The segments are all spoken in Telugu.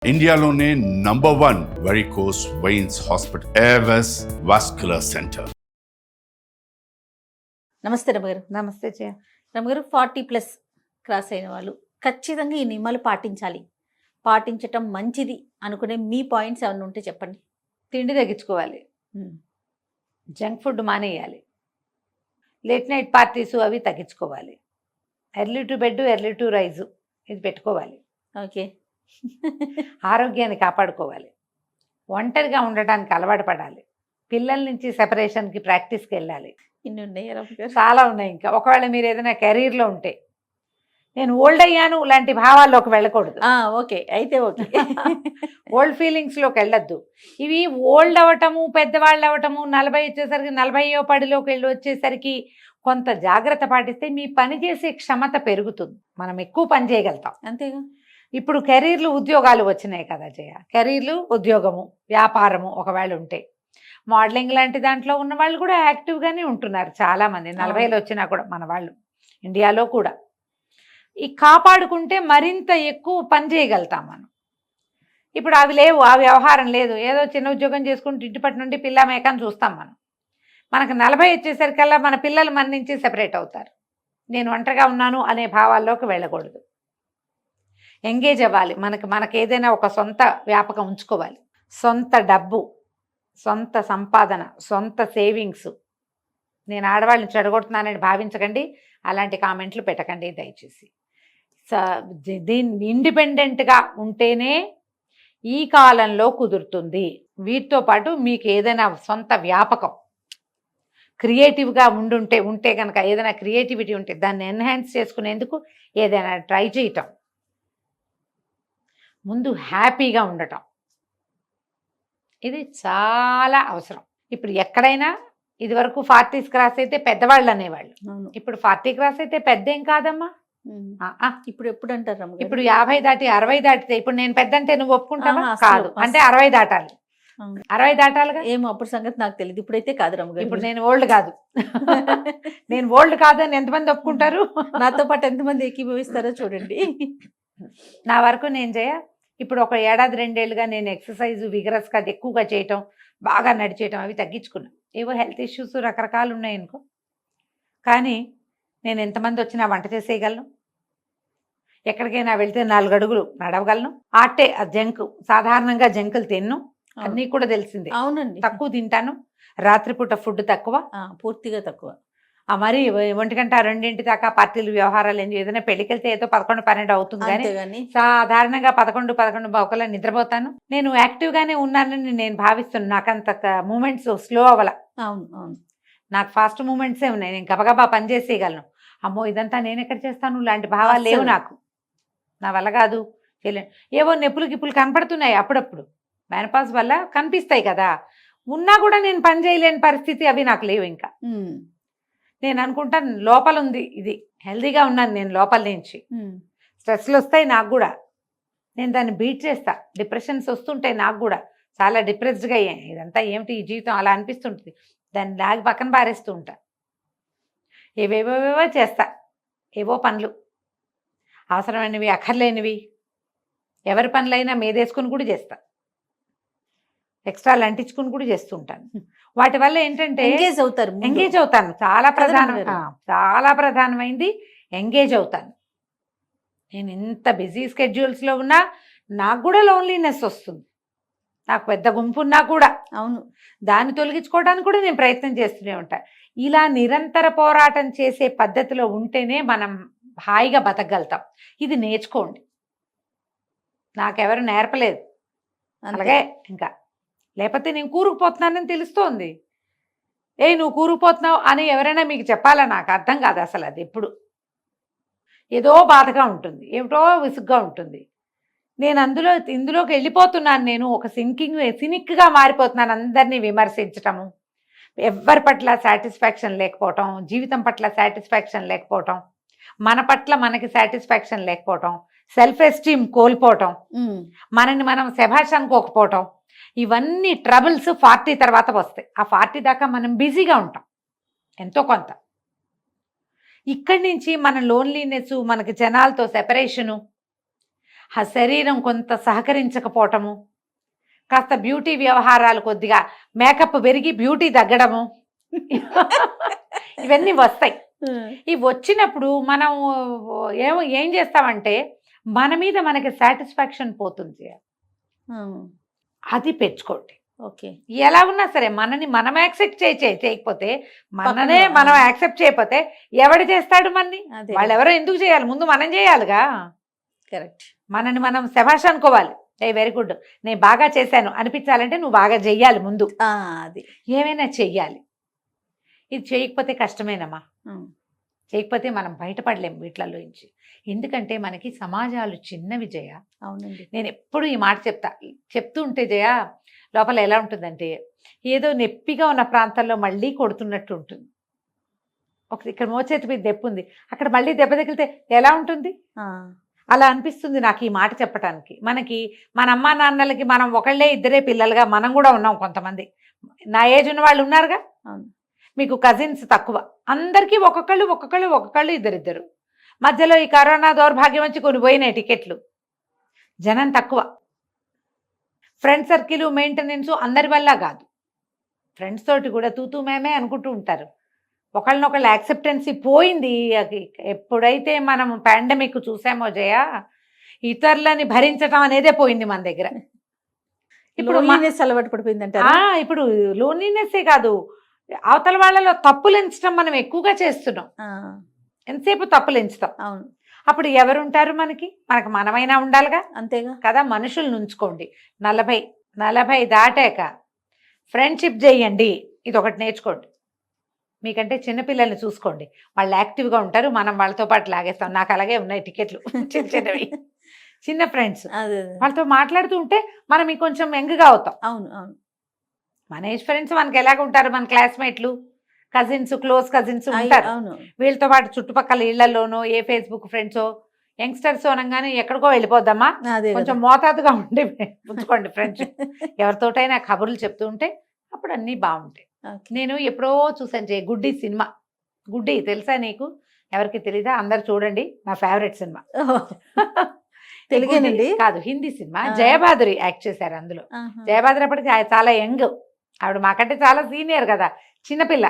ఇండియాలోనే #1 varicose veins hospital Avis vascular centre. నమస్తే రమగారు. నమస్తే జయ. రమగారు, 40+ క్రాస్ అయిన వాళ్ళు ఖచ్చితంగా ఈ నియమాలు పాటించాలి, పాటించటం మంచిది అనుకునే మీ పాయింట్స్ ఏమైనా ఉంటే చెప్పండి. తిండి తగ్గించుకోవాలి, జంక్ ఫుడ్ మానేయాలి, లేట్ నైట్ పార్టీసు అవి తగ్గించుకోవాలి, early to bed early to rise ఇది పెట్టుకోవాలి. ఓకే. ఆరోగ్యాన్ని కాపాడుకోవాలి, ఒంటరిగా ఉండటానికి అలవాటు పడాలి, పిల్లల నుంచి సెపరేషన్కి ప్రాక్టీస్కి వెళ్ళాలి. ఇన్ని ఉన్నాయి రమగారు. చాలా ఉన్నాయి. ఇంకా ఒకవేళ మీరు ఏదైనా కెరీర్లో ఉంటే నేను ఓల్డ్ అయ్యాను లాంటి భావాల్లోకి వెళ్ళకూడదు. ఓకే, అయితే ఓకే. ఓల్డ్ ఫీలింగ్స్లోకి వెళ్ళొద్దు. ఇవి ఓల్డ్ అవ్వటము, పెద్దవాళ్ళు అవ్వటము, 40 వచ్చేసరికి 40వ పడిలోకి వెళ్ళి వచ్చేసరికి కొంత జాగ్రత్త పాటిస్తే మీ పని చేసే క్షమత పెరుగుతుంది, మనం ఎక్కువ పని చేయగలుగుతాం. అంతేగా. ఇప్పుడు కెరీర్లు ఉద్యోగాలు వచ్చినాయి కదా జయ. కెరీర్లు, ఉద్యోగము, వ్యాపారము ఒకవేళ ఉంటే, మోడలింగ్ లాంటి దాంట్లో ఉన్న వాళ్ళు కూడా యాక్టివ్గానే ఉంటున్నారు చాలామంది. 40లు వచ్చినా కూడా మన వాళ్ళు ఇండియాలో కూడా. ఈ కాపాడుకుంటే మరింత ఎక్కువ పని చేయగలుగుతాం మనం. ఇప్పుడు అవి లేవు, ఆ వ్యవహారం లేదు, ఏదో చిన్న ఉద్యోగం చేసుకుంటూ ఇంటిపటి నుండి పిల్ల మేకని చూస్తాం మనం. మనకు 40 వచ్చేసరికల్లా మన పిల్లలు మన నుంచి సెపరేట్ అవుతారు. నేను ఒంటరిగా ఉన్నాను అనే భావాల్లోకి వెళ్ళకూడదు. ఎంగేజ్ అవ్వాలి, మనకి ఏదైనా ఒక సొంత వ్యాపకం ఉంచుకోవాలి, సొంత డబ్బు, సొంత సంపాదన, సొంత సేవింగ్స్. నేను ఆడవాళ్ళని చెడగొడుతున్నానని భావించకండి, అలాంటి కామెంట్లు పెట్టకండి దయచేసి. దీన్ని ఇండిపెండెంట్గా ఉంటేనే ఈ కాలంలో కుదురుతుంది. వీటితో పాటు మీకు ఏదైనా సొంత వ్యాపకం క్రియేటివ్గా ఉంటే కనుక, ఏదైనా క్రియేటివిటీ ఉంటే దాన్ని ఎన్హాన్స్ చేసుకునేందుకు ఏదైనా ట్రై చేయటం, ముందు హ్యాపీగా ఉండటం, ఇది చాలా అవసరం. ఇప్పుడు ఎక్కడైనా ఇదివరకు 40s క్రాస్ అయితే పెద్దవాళ్ళు అనేవాళ్ళు, ఇప్పుడు 40 క్రాస్ అయితే పెద్ద ఏం కాదమ్మా. ఇప్పుడు ఎప్పుడు అంటారు రమగారు? ఇప్పుడు 50 దాటి 60 దాటితే, ఇప్పుడు నేను పెద్ద అంటే నువ్వు ఒప్పుకుంటావా? కాదు, అంటే 60 దాటాలి. 60 దాటాలిగా. ఏమో అప్పుడు సంగతి నాకు తెలియదు, ఇప్పుడైతే కాదు రమగారు. ఇప్పుడు నేను ఓల్డ్ కాదు. నేను ఓల్డ్ కాదని ఎంతమంది ఒప్పుకుంటారు? నాతో పాటు ఎంతమంది ఏకీభవిస్తారో చూడండి. నా వరకు నేను ఇప్పుడు ఒక ఏడాది 2 ఏళ్ళుగా నేను ఎక్సర్సైజ్ విగరస్గా ఎక్కువగా చేయటం, బాగా నడిచేయటం అవి తగ్గించుకున్నాను. ఏవో హెల్త్ ఇష్యూస్ రకరకాలు ఉన్నాయనుకో, కానీ నేను ఎంతమంది వచ్చినా వంట చేసేయగలను, ఎక్కడికైనా వెళ్తే 4 అడుగులు నడవగలను. ఆటే జంక్, సాధారణంగా జంకులు తిన్ను, అన్నీ కూడా తెలిసిందే. అవునండి, తక్కువ తింటాను, రాత్రిపూట ఫుడ్ తక్కువ, పూర్తిగా తక్కువ. మరి 1 గంట 2 దాకా పార్టీలు వ్యవహారాలు ఏదైనా పెళ్ళికి వెళ్తే ఏదో 11, 12 అవుతుంది, కానీ సాధారణంగా 11, 11 నిద్రపోతాను. నేను యాక్టివ్గానే ఉన్నానని నేను భావిస్తున్నాను. నాకంత మూమెంట్స్ స్లో అవ్వాల. అవును అవును, నాకు ఫాస్ట్ మూమెంట్సే ఉన్నాయి, నేను గబగబా పని చేసేయగలను. అమ్మో ఇదంతా నేను ఎక్కడ చేస్తాను లాంటి భావాలు లేవు నాకు, నా వల్ల కాదు, చేయలేను. ఏవో నొప్పులు గిప్పులు కనపడుతున్నాయి అప్పుడప్పుడు, మెనపాజ్ వల్ల కనిపిస్తాయి కదా, ఉన్నా కూడా నేను పని చేయలేని పరిస్థితి, అవి నాకు లేవు. ఇంకా నేను అనుకుంటాను లోపల ఉంది, ఇది హెల్తీగా ఉన్నాను నేను లోపల నుంచి. స్ట్రెస్లు వస్తాయి నాకు కూడా, నేను దాన్ని బీట్ చేస్తా. డిప్రెషన్స్ వస్తుంటాయి నాకు కూడా, చాలా డిప్రెస్డ్గా అయ్యాను. ఇదంతా ఏమిటి ఈ జీవితం అలా అనిపిస్తుంటుంది, దాన్ని లాగి పక్కన పారేస్తూ ఉంటా. ఏవేవేవో చేస్తా, ఏవో పనులు, అవసరమైనవి అక్కర్లేనివి, ఎవరి పనులైనా మీదేసుకుని కూడా చేస్తా, ఎక్స్ట్రాలు అంటించుకుని కూడా చేస్తూ ఉంటాను. వాటి వల్ల ఏంటంటే ఎంగేజ్ అవుతాను. చాలా ప్రధానమైంది ఎంగేజ్ అవుతాను. నేను ఇంత బిజీ స్కెడ్యూల్స్లో ఉన్నా నాకు కూడా లోన్లీనెస్ వస్తుంది, నాకు పెద్ద గుంపు ఉన్నా కూడా. అవును, దాన్ని తొలగించుకోవడానికి కూడా నేను ప్రయత్నం చేస్తూనే ఉంటాను. ఇలా నిరంతర పోరాటం చేసే పద్ధతిలో ఉంటేనే మనం హాయిగా బతకగలుగుతాం. ఇది నేర్చుకోండి, నాకెవరు నేర్పలేదు. అలాగే ఇంకా లేకపోతే నేను కూరుకుపోతున్నానని తెలుస్తోంది. నువ్వు కూరుకుపోతున్నావు అని ఎవరైనా మీకు చెప్పాలా? నాకు అర్థం కాదు అసలు. అది ఎప్పుడు ఏదో బాధగా ఉంటుంది, ఏమిటో విసుగ్గా ఉంటుంది. నేను ఇందులోకి వెళ్ళిపోతున్నాను. నేను ఒక సినిక్గా మారిపోతున్నాను. అందరినీ విమర్శించటము, ఎవరి పట్ల సాటిస్ఫాక్షన్ లేకపోవటం, జీవితం పట్ల సాటిస్ఫాక్షన్ లేకపోవటం, మన పట్ల మనకి సాటిస్ఫాక్షన్ లేకపోవటం, సెల్ఫ్ ఎస్టీమ్ కోల్పోవటం, మనని మనం శభాష్ అనుకోకపోవటం, ఇవన్నీ ట్రబుల్స్ 40 తర్వాత వస్తాయి. ఆ 40 దాకా మనం బిజీగా ఉంటాం ఎంతో కొంత. ఇక్కడి నుంచి మన లోన్లీనెస్, మనకి జనాలతో సెపరేషను, ఆ శరీరం కొంత సహకరించకపోవటము, కాస్త బ్యూటీ వ్యవహారాలు కొద్దిగా మేకప్ పెరిగి బ్యూటీ తగ్గడము ఇవన్నీ వస్తాయి. ఇవి వచ్చినప్పుడు మనం ఏం చేస్తామంటే మన మీద మనకి సాటిస్ఫాక్షన్ పోతుంది. అది పెంచుకోండి. ఓకే, ఎలా ఉన్నా సరే మనని మనం యాక్సెప్ట్ చేయకపోతే, మననే మనం యాక్సెప్ట్ చేయకపోతే ఎవడు చేస్తాడు మనని? వాళ్ళు ఎవరో ఎందుకు చేయాలి? ముందు మనం చేయాలిగా. కరెక్ట్. మనని మనం శభాష్ అనుకోవాలి. వెరీ గుడ్, నేను బాగా చేశాను అనిపించాలంటే నువ్వు బాగా చెయ్యాలి ముందు. అది ఏమైనా చెయ్యాలి. ఇది చేయకపోతే కష్టమేనమ్మా. చేయకపోతే మనం బయటపడలేము వీటిలోంచి. ఎందుకంటే మనకి సమాజాలు చిన్నవి జయ. అవునండి, నేను ఎప్పుడు ఈ మాట చెప్తూ ఉంటే జయ లోపల ఎలా ఉంటుందంటే ఏదో నొప్పిగా ఉన్న ప్రాంతాల్లో మళ్ళీ కొడుతున్నట్టు ఉంటుంది. ఇక్కడ మోచేతి మీద దెబ్బ ఉంది, అక్కడ మళ్ళీ దెబ్బ తగిలితే ఎలా ఉంటుంది? అలా అనిపిస్తుంది నాకు ఈ మాట చెప్పడానికి. మనకి మన అమ్మా నాన్నలకి మనం ఒకళ్ళే ఇద్దరే పిల్లలుగా మనం కూడా ఉన్నాం. కొంతమంది నా ఏజ్ ఉన్న వాళ్ళు ఉన్నారుగా. మీకు కజిన్స్ తక్కువ, అందరికీ ఒక్కొక్కళ్ళు ఇద్దరిద్దరు. మధ్యలో ఈ కరోనా దౌర్భాగ్యం వచ్చి కొన్ని పోయినాయి టికెట్లు, జనం తక్కువ. ఫ్రెండ్ సర్కిల్ మెయింటెనెన్స్ అందరి వల్ల కాదు, ఫ్రెండ్స్ తోటి కూడా తూతూ మేమే అనుకుంటూ ఉంటారు. ఒకళ్ళనొకళ్ళు యాక్సెప్టెన్సీ పోయింది. ఎప్పుడైతే మనం పాండమిక్ చూసామో జయ, ఇతరులని భరించటం అనేదే పోయింది మన దగ్గర. ఇప్పుడు అలవాటు పడిపోయిందంట. ఇప్పుడు లోన్లీనెస్సే కాదు, అవతల వాళ్ళలో తప్పులు ఎంచడం మనం ఎక్కువగా చేస్తున్నాం. ఎంతసేపు తప్పులు ఎంచుతాం. అవును. అప్పుడు ఎవరుంటారు మనకి మనమైనా ఉండాలిగా. అంతేగా కదా. మనుషులు ఉంచుకోండి. 40 దాటాక ఫ్రెండ్షిప్ చేయండి. ఇది ఒకటి నేర్చుకోండి. మీకంటే చిన్నపిల్లల్ని చూసుకోండి, వాళ్ళు యాక్టివ్గా ఉంటారు. మనం వాళ్ళతో పాటు లాగేస్తాం. నాకు అలాగే ఉన్నాయి టికెట్లు, చిన్నవి చిన్న ఫ్రెండ్స్. వాళ్ళతో మాట్లాడుతూ ఉంటే మనం ఇంకొంచెం యంగ్గా అవుతాం. అవును అవును. మన ఏజ్ ఫ్రెండ్స్ మనకి ఎలాగ ఉంటారు? మన క్లాస్మేట్లు, కజిన్స్, క్లోజ్ కజిన్స్ ఉంటారు. వీళ్ళతో పాటు చుట్టుపక్కల ఇళ్లలోనో ఏ ఫేస్బుక్ ఫ్రెండ్సో యంగ్స్టర్స్ అనగానే ఎక్కడికో వెళ్ళిపోద్దమ్మా. కొంచెం మోతాదుగా ఉండి ఉంచుకోండి ఫ్రెండ్స్. ఎవరితోటైనా కబుర్లు చెప్తూ ఉంటే అప్పుడు అన్నీ బాగుంటాయి. నేను ఎప్పుడో చూసాను జయ, గుడ్డి సినిమా. గుడ్డి తెలుసా నీకు? ఎవరికి తెలీదా? అందరు చూడండి, నా ఫేవరెట్ సినిమా. తెలుగేనండి కాదు, హిందీ సినిమా. జయబాదురి యాక్ట్ చేశారు అందులో. జయబాదురి అప్పటికి చాలా యంగ్, ఆవిడ మాకంటే చాలా సీనియర్ కదా, చిన్నపిల్ల.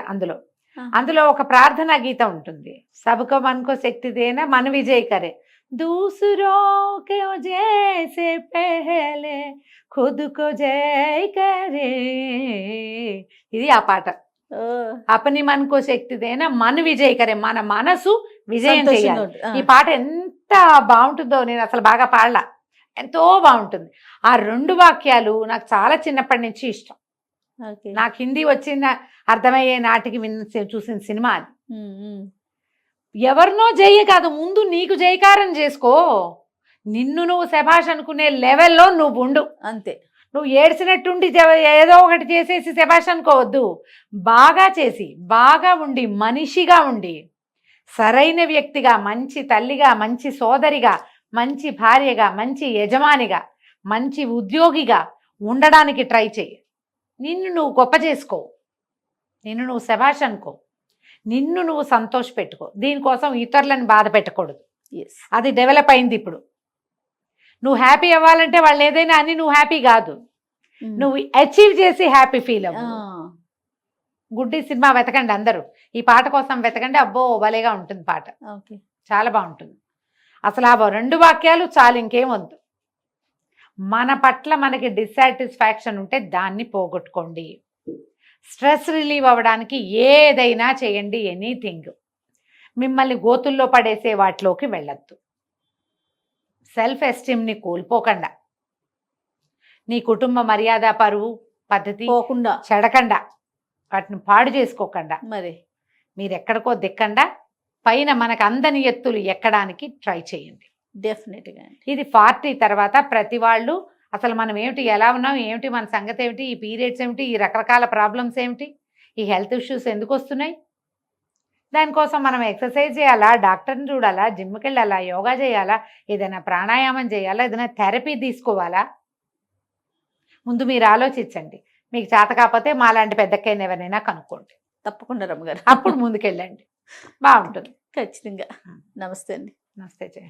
అందులో ఒక ప్రార్థనా గీతం ఉంటుంది. సబ్కో మన్కో శక్తి దేనా మన విజయ్ కరే, దూసరో కే జైసే పెహలే ఖుద్ కో జై కరే. ఇది ఆ పాట. అపని మన్కో శక్తి దేనా మన విజయ్ కరే, మన మనసు విజయం చేయాలి. ఈ పాట ఎంత బాగుంటుందో, నేను అసలు బాగా పాడలా, ఎంతో బాగుంటుంది. ఆ 2 వాక్యాలు నాకు చాలా చిన్నప్పటి నుంచి ఇష్టం. నాకు హిందీ వచ్చిన అర్థమయ్యే నాటికి చూసిన సినిమా అది. ఎవరినో జయ కాదు, ముందు నీకు జయకారం చేసుకో. నిన్ను నువ్వు శభాష్ అనుకునే లెవెల్లో నువ్వు ఉండు. అంతే. నువ్వు ఏడ్చినట్టుండి ఏదో ఒకటి చేసేసి శభాష్ అనుకోవద్దు. బాగా చేసి, బాగా ఉండి, మనిషిగా ఉండి, సరైన వ్యక్తిగా, మంచి తల్లిగా, మంచి సోదరిగా, మంచి భార్యగా, మంచి యజమానిగా, మంచి ఉద్యోగిగా ఉండడానికి ట్రై చేయి. నిన్ను నువ్వు గొప్ప చేసుకో, నిన్ను నువ్వు శభాష్ అనుకో, నిన్ను నువ్వు సంతోష పెట్టుకో. దీనికోసం ఇతరులను బాధ పెట్టకూడదు. అది డెవలప్ అయింది ఇప్పుడు. నువ్వు హ్యాపీ అవ్వాలంటే వాళ్ళు ఏదైనా అని నువ్వు హ్యాపీ కాదు, నువ్వు అచీవ్ చేసి హ్యాపీ ఫీల్ అవ్వు. గుడ్డి సినిమా వెతకండి అందరూ, ఈ పాట కోసం వెతకండి. అబ్బో భలేగా ఉంటుంది పాట, చాలా బాగుంటుంది. అసలు ఆ 2 వాక్యాలు చాలు, ఇంకేం వద్దు. మన పట్ల మనకి డిస్సాటిస్ఫాక్షన్ ఉంటే దాన్ని పోగొట్టుకోండి. స్ట్రెస్ రిలీవ్ అవ్వడానికి ఏదైనా చేయండి, ఎనీథింగ్. మిమ్మల్ని గోతుల్లో పడేసే వాటిలోకి వెళ్ళొద్దు. సెల్ఫ్ ఎస్టీమ్ని కోల్పోకుండా, నీ కుటుంబ మర్యాద, పరువు, పద్ధతి పోకుండా, చెడకుండా, వాటిని పాడు చేసుకోకుండా, మరి మీరు ఎక్కడికో దిక్కండా పైన మనకు అందని ఎత్తులు ఎక్కడానికి ట్రై చేయండి. డెఫినెట్గా. ఇది 40 తర్వాత ప్రతి వాళ్ళు అసలు మనం ఏమిటి, ఎలా ఉన్నాం, ఏమిటి మన సంగతి ఏమిటి, ఈ పీరియడ్స్ ఏమిటి, ఈ రకరకాల ప్రాబ్లమ్స్ ఏమిటి, ఈ హెల్త్ ఇష్యూస్ ఎందుకు వస్తున్నాయి, దానికోసం మనం ఎక్సర్సైజ్ చేయాలా, డాక్టర్ని చూడాలా, జిమ్కి వెళ్ళాలా, యోగా చేయాలా, ఏదైనా ప్రాణాయామం చేయాలా, ఏదైనా థెరపీ తీసుకోవాలా? ముందు మీరు ఆలోచించండి. మీకు చేత కాకపోతే మాలాంటి పెద్దక్కైన ఎవరైనా కనుక్కోండి. తప్పకుండా రమ్మగారు, అప్పుడు ముందుకెళ్ళండి, బాగుంటుంది. ఖచ్చితంగా. నమస్తే అండి. నమస్తే జయ.